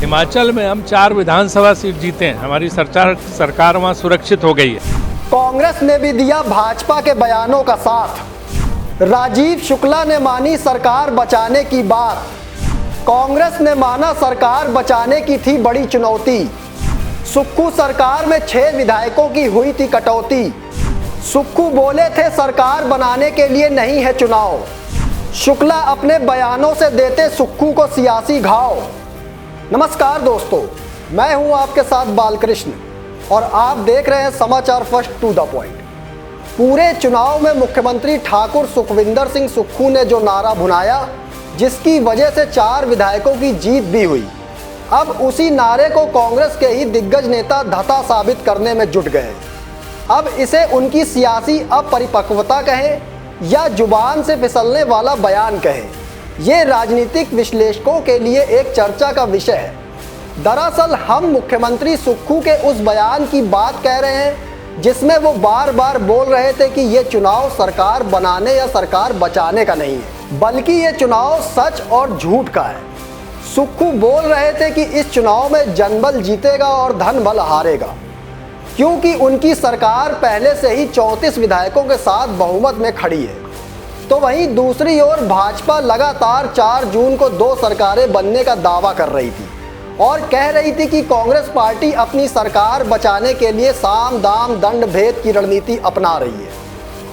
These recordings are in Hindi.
हिमाचल में हम 4 विधानसभा सीट जीते हैं। हमारी सरकार वहाँ सुरक्षित हो गई है। कांग्रेस ने भी दिया भाजपा के बयानों का साथ। राजीव शुक्ला ने मानी सरकार बचाने की बात। कांग्रेस ने माना सरकार बचाने की थी बड़ी चुनौती। सुक्खू सरकार में 6 विधायकों की हुई थी कटौती। सुक्खू बोले थे सरकार बनाने के लिए नहीं है चुनाव। शुक्ला अपने बयानों से देते सुक्खू को सियासी घाव। नमस्कार दोस्तों, मैं हूं आपके साथ बालकृष्ण और आप देख रहे हैं समाचार फर्स्ट टू द पॉइंट। पूरे चुनाव में मुख्यमंत्री ठाकुर सुखविंदर सिंह सुक्खू ने जो नारा भुनाया, जिसकी वजह से 4 विधायकों की जीत भी हुई, अब उसी नारे को कांग्रेस के ही दिग्गज नेता धता साबित करने में जुट गए। अब इसे उनकी सियासी अपरिपक्वता कहें या जुबान से फिसलने वाला बयान कहें, ये राजनीतिक विश्लेषकों के लिए एक चर्चा का विषय है। दरअसल हम मुख्यमंत्री सुक्खू के उस बयान की बात कह रहे हैं जिसमें वो बार बार बोल रहे थे कि ये चुनाव सरकार बनाने या सरकार बचाने का नहीं है, बल्कि ये चुनाव सच और झूठ का है। सुक्खू बोल रहे थे कि इस चुनाव में जनबल जीतेगा और धनबल हारेगा, क्योंकि उनकी सरकार पहले से ही 34 विधायकों के साथ बहुमत में खड़ी है। तो वहीं दूसरी ओर भाजपा लगातार 4 जून को 2 सरकारें बनने का दावा कर रही थी और कह रही थी कि कांग्रेस पार्टी अपनी सरकार बचाने के लिए साम दाम दंड भेद की रणनीति अपना रही है।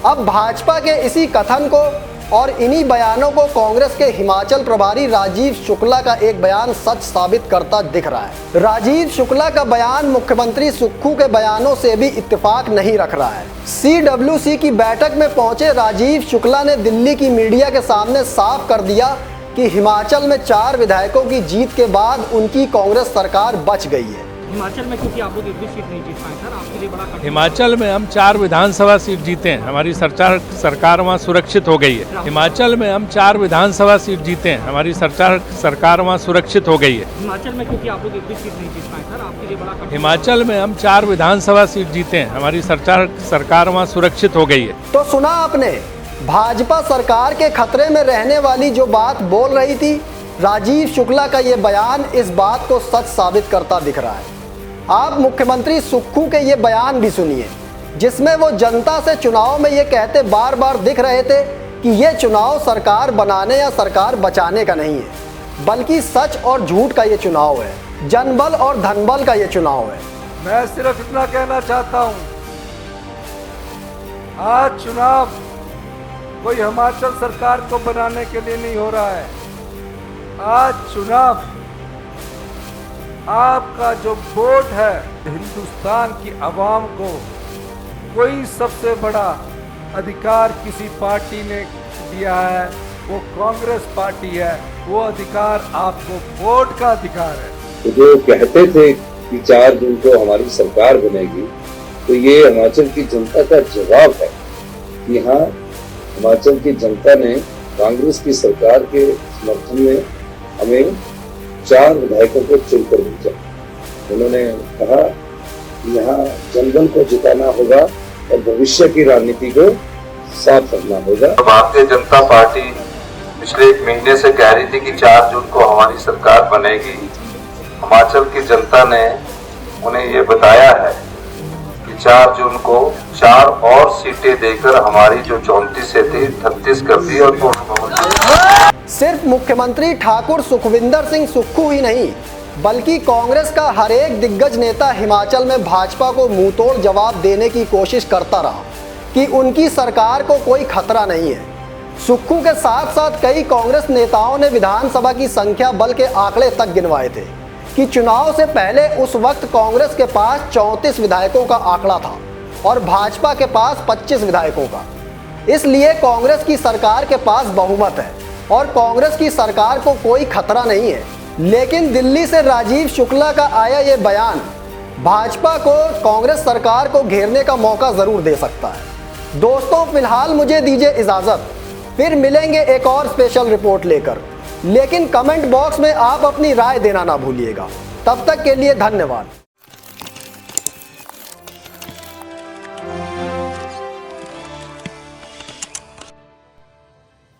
अब भाजपा के इसी कथन को और इन्हीं बयानों को कांग्रेस के हिमाचल प्रभारी राजीव शुक्ला का एक बयान सच साबित करता दिख रहा है। राजीव शुक्ला का बयान मुख्यमंत्री सुक्खू के बयानों से भी इत्तेफाक नहीं रख रहा है। CWC की बैठक में पहुंचे राजीव शुक्ला ने दिल्ली की मीडिया के सामने साफ कर दिया कि हिमाचल में 4 विधायकों की जीत के बाद उनकी कांग्रेस सरकार बच गई है। हिमाचल में क्योंकि आप लोग एक भी सीट नहीं जीत पाए सर, आपके लिए बड़ा हिमाचल में हम 4 विधानसभा सीट जीते हैं। हमारी सरकार वहाँ सुरक्षित हो गई है। हिमाचल में हम 4 विधानसभा सीट जीते हैं। हमारी सरकार वहाँ सुरक्षित हो गई है। हिमाचल में क्योंकि आप लोग एक भी सीट नहीं जीत पाए सर, आपके लिए बड़ा हिमाचल में हम 4 विधानसभा सीट जीते हैं। हमारी सरकार वहाँ सुरक्षित हो गई है। तो सुना आपने, भाजपा सरकार के खतरे में रहने वाली जो बात बोल रही थी, राजीव शुक्ला का ये बयान इस बात को सच साबित करता दिख रहा है। आप मुख्यमंत्री सुक्खू के ये बयान भी सुनिए, जिसमें वो जनता से चुनाव में ये कहते बार बार दिख रहे थे कि ये चुनाव सरकार बनाने या सरकार बचाने का नहीं है, बल्कि सच और झूठ का ये चुनाव है, जनबल और धनबल का ये चुनाव है। मैं सिर्फ इतना कहना चाहता हूं, आज चुनाव कोई हिमाचल सरकार को बनाने के लिए नहीं हो रहा है। आज चुनाव आपका जो वोट है, हिंदुस्तान की आवाम को कोई सबसे बड़ा अधिकार किसी पार्टी ने दिया है, वो कांग्रेस पार्टी है। वो अधिकार आपको वोट का अधिकार है। तो जो कहते थे कि 4 जून को हमारी सरकार बनेगी, तो ये हिमाचल की जनता का जवाब है कि हाँ, हिमाचल की जनता ने कांग्रेस की सरकार के समर्थन में हमें 4 विधायकों को चुनकर भेजा। उन्होंने कहा कि यहाँ जनबल को जिताना होगा और भविष्य की राजनीति को साफ करना होगा। भारतीय जनता पार्टी पिछले 1 महीने से कह रही थी कि 4 जून को हमारी सरकार बनेगी। हिमाचल की जनता ने उन्हें ये बताया है कि 4 जून को 4 और सीटें देकर हमारी जो 34 से थी 36 कर दी और सिर्फ मुख्यमंत्री ठाकुर सुखविंदर सिंह सुक्खू ही नहीं, बल्कि कांग्रेस का हर एक दिग्गज नेता हिमाचल में भाजपा को मुंहतोड़ जवाब देने की कोशिश करता रहा कि उनकी सरकार को कोई खतरा नहीं है। सुक्खू के साथ साथ कई कांग्रेस नेताओं ने विधानसभा की संख्या बल के आंकड़े तक गिनवाए थे कि चुनाव से पहले उस वक्त कांग्रेस के पास 34 विधायकों का आंकड़ा था और भाजपा के पास 25 विधायकों का। इसलिए कांग्रेस की सरकार के पास बहुमत है और कांग्रेस की सरकार को कोई खतरा नहीं है। लेकिन दिल्ली से राजीव शुक्ला का आया ये बयान भाजपा को कांग्रेस सरकार को घेरने का मौका जरूर दे सकता है। दोस्तों, फिलहाल मुझे दीजिए इजाजत, फिर मिलेंगे एक और स्पेशल रिपोर्ट लेकर। लेकिन कमेंट बॉक्स में आप अपनी राय देना ना भूलिएगा। तब तक के लिए धन्यवाद।